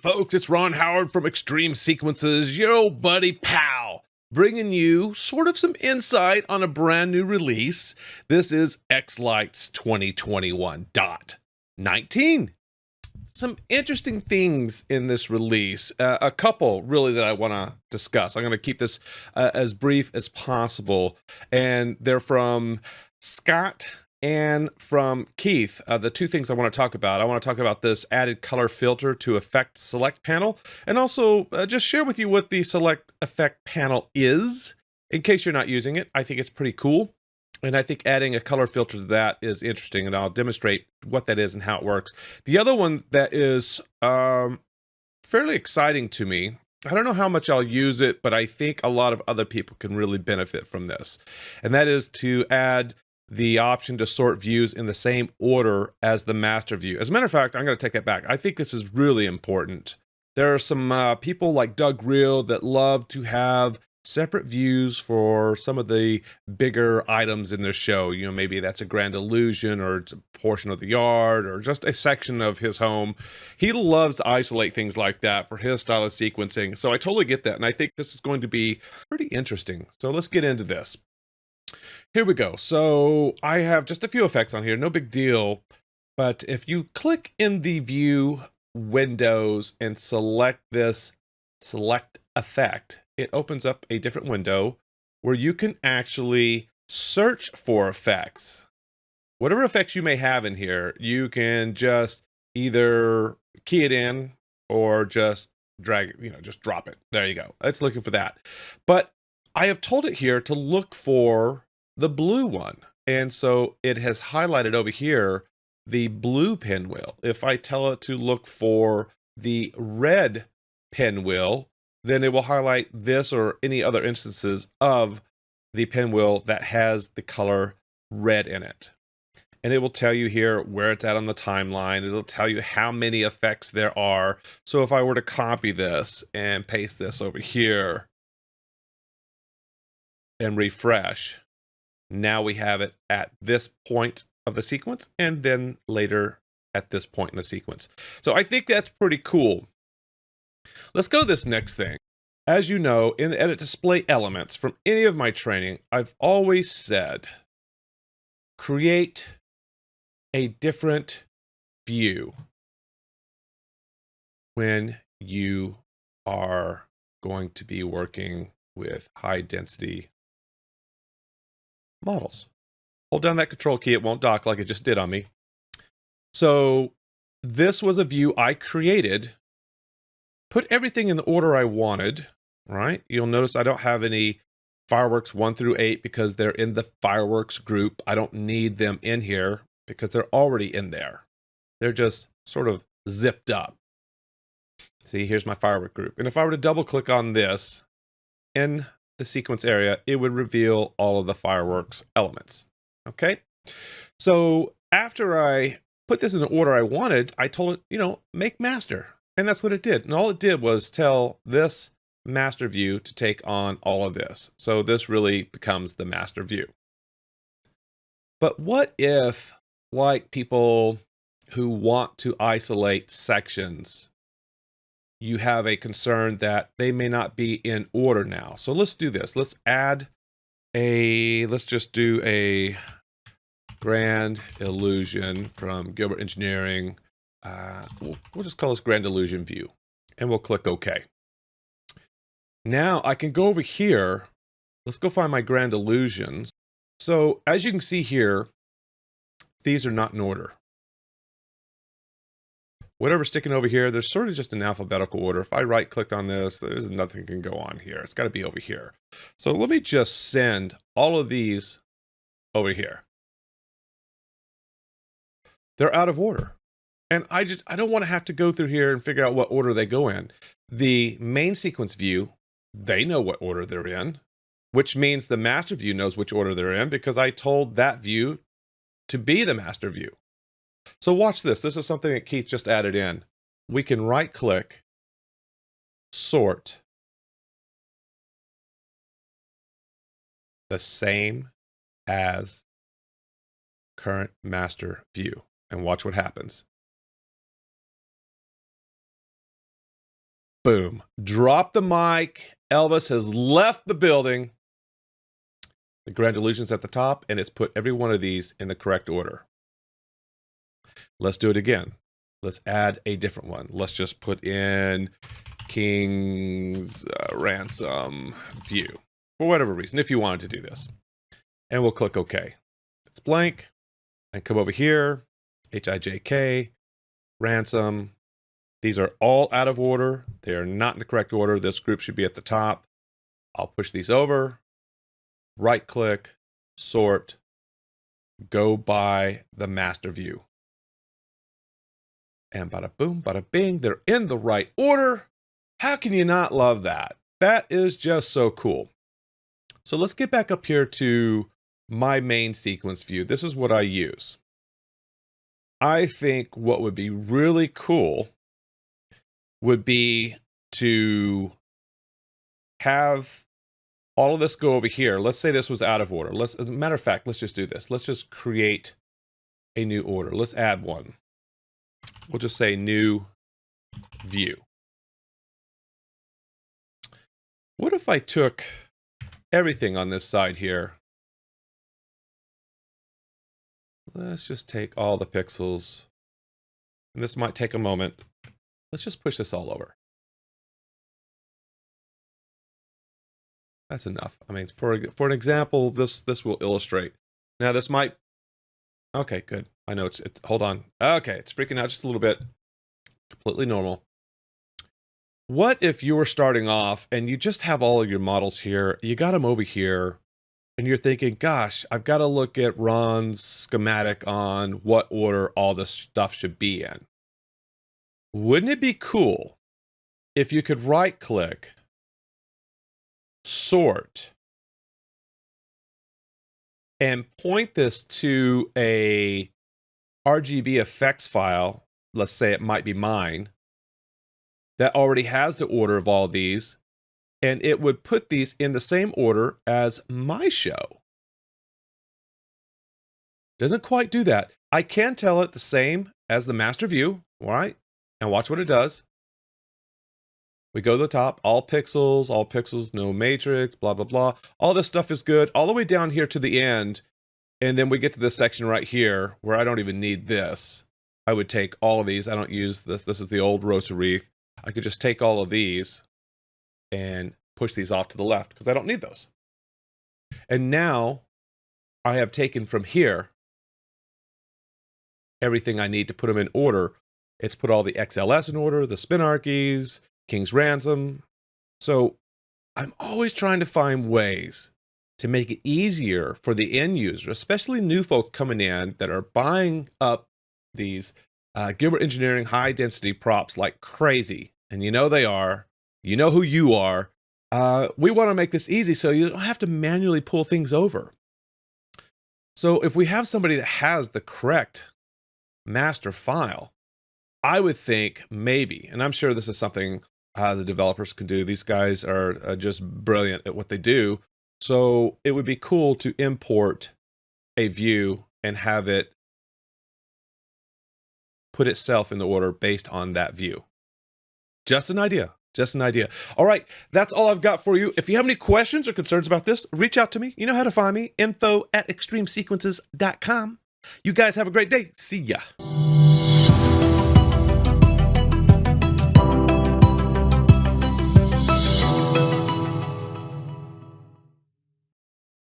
folks, it's Ron Howard from Extreme Sequences, your old buddy pal, bringing you sort of some insight on a brand new release. This is xLights 2021.19. Some interesting things in this release, a couple really that I want to discuss. I'm going to keep this as brief as possible, and they're from Scott and from Keith. The two things I want to talk about. I want to talk about this added color filter to effect select panel, and also just share with you what the select effect panel is in case you're not using it. I think it's pretty cool, and I think adding a color filter to that is interesting, and I'll demonstrate what that is and how it works. The other one that is fairly exciting to me, I don't know how much I'll use it, but I think a lot of other people can really benefit from this, and that is to add the option to sort views in the same order as the master view. As a matter of fact, I'm going to take that back. I think this is really important. There are some people like Doug Reel that love to have separate views for some of the bigger items in their show. You know, maybe that's a grand illusion, or it's a portion of the yard, or just a section of his home. He loves to isolate things like that for his style of sequencing. So I totally get that, and I think this is going to be pretty interesting. So let's get into this. Here we go. So I have just a few effects on here, no big deal. But if you click in the view windows and select this select effect, it opens up a different window where you can actually search for effects. Whatever effects you may have in here, you can just either key it in or just drag it, just drop it. There you go. It's looking for that. But I have told it here to look for the blue one. And so it has highlighted over here the blue pinwheel. If I tell it to look for the red pinwheel, then it will highlight this or any other instances of the pinwheel that has the color red in it. And it will tell you here where it's at on the timeline. It'll tell you how many effects there are. So if I were to copy this and paste this over here and refresh, now we have it at this point of the sequence, and then later at this point in the sequence. So I think that's pretty cool. Let's go to this next thing. As you know, in the edit display elements from any of my training, I've always said, create a different view when you are going to be working with high density models. Hold down that control key, it won't dock like it just did on me. So this was a view I created, put everything in the order I wanted, right? You'll notice I don't have any fireworks 1 through 8 because they're in the fireworks group. I don't need them in here because they're already in there. They're just sort of zipped up. See, here's my firework group. And if I were to double click on this in the sequence area, it would reveal all of the fireworks elements. Okay. So after I put this in the order I wanted, I told it, make master. And that's what it did. And all it did was tell this master view to take on all of this. So this really becomes the master view. But what if, like people who want to isolate sections, you have a concern that they may not be in order now? So let's do this. Let's just do a grand illusion from Gilbert Engineering. We'll just call this grand illusion view, and we'll click OK. Now I can go over here. Let's go find my grand illusions. So as you can see here, these are not in order. Whatever's sticking over here, there's sort of just in alphabetical order. If I right click on this, there's nothing can go on here. It's got to be over here. So let me just send all of these over here. They're out of order. And I don't want to have to go through here and figure out what order they go in. The main sequence view, they know what order they're in, which means the master view knows which order they're in because I told that view to be the master view. So watch this. This is something that Keith just added in. We can right click, sort the same as current master view, and watch what happens. Boom. Drop the mic. Elvis has left the building. The Grand Illusion's at the top, and it's put every one of these in the correct order. Let's do it again. Let's add a different one. Let's just put in King's Ransom View, for whatever reason, if you wanted to do this. And we'll click OK. It's blank. And come over here, HIJK, Ransom. These are all out of order. They are not in the correct order. This group should be at the top. I'll push these over. Right click, sort, go by the master view. And bada boom, bada bing, they're in the right order. How can you not love that? That is just so cool. So let's get back up here to my main sequence view. This is what I use. I think what would be really cool would be to have all of this go over here. Let's say this was out of order. As a matter of fact, let's just do this. Let's just create a new order. Let's add one. We'll just say new view. What if I took everything on this side here? Let's just take all the pixels. And this might take a moment. Let's just push this all over. That's enough. I mean, for an example, this will illustrate. Now this might. Okay, good. I know it's. Hold on. Okay, it's freaking out just a little bit. Completely normal. What if you were starting off and you just have all of your models here? You got them over here, and you're thinking, "Gosh, I've got to look at Ron's schematic on what order all this stuff should be in." Wouldn't it be cool if you could right-click? Sort, and point this to a RGB effects file, let's say it might be mine, that already has the order of all these, and it would put these in the same order as my show. Doesn't quite do that. I can tell it the same as the master view, all right? And watch what it does. We go to the top, all pixels, no matrix, blah, blah, blah. All this stuff is good, all the way down here to the end. And then we get to this section right here where I don't even need this. I would take all of these. I don't use this. This is the old rosa wreath. I could just take all of these and push these off to the left because I don't need those. And now I have taken from here everything I need to put them in order. It's put all the XLS in order, the spinarchies, King's Ransom. So I'm always trying to find ways to make it easier for the end user, especially new folk coming in that are buying up these Gilbert Engineering high density props like crazy. And you know they are, you know who you are. We want to make this easy so you don't have to manually pull things over. So if we have somebody that has the correct master file, I would think maybe, and I'm sure this is something the developers can do. These guys are just brilliant at what they do. So it would be cool to import a view and have it put itself in the order based on that view. Just an idea. Just an idea. All right, that's all I've got for you. If you have any questions or concerns about this, reach out to me. You know how to find me, info@extremesequences.com. You guys have a great day. See ya.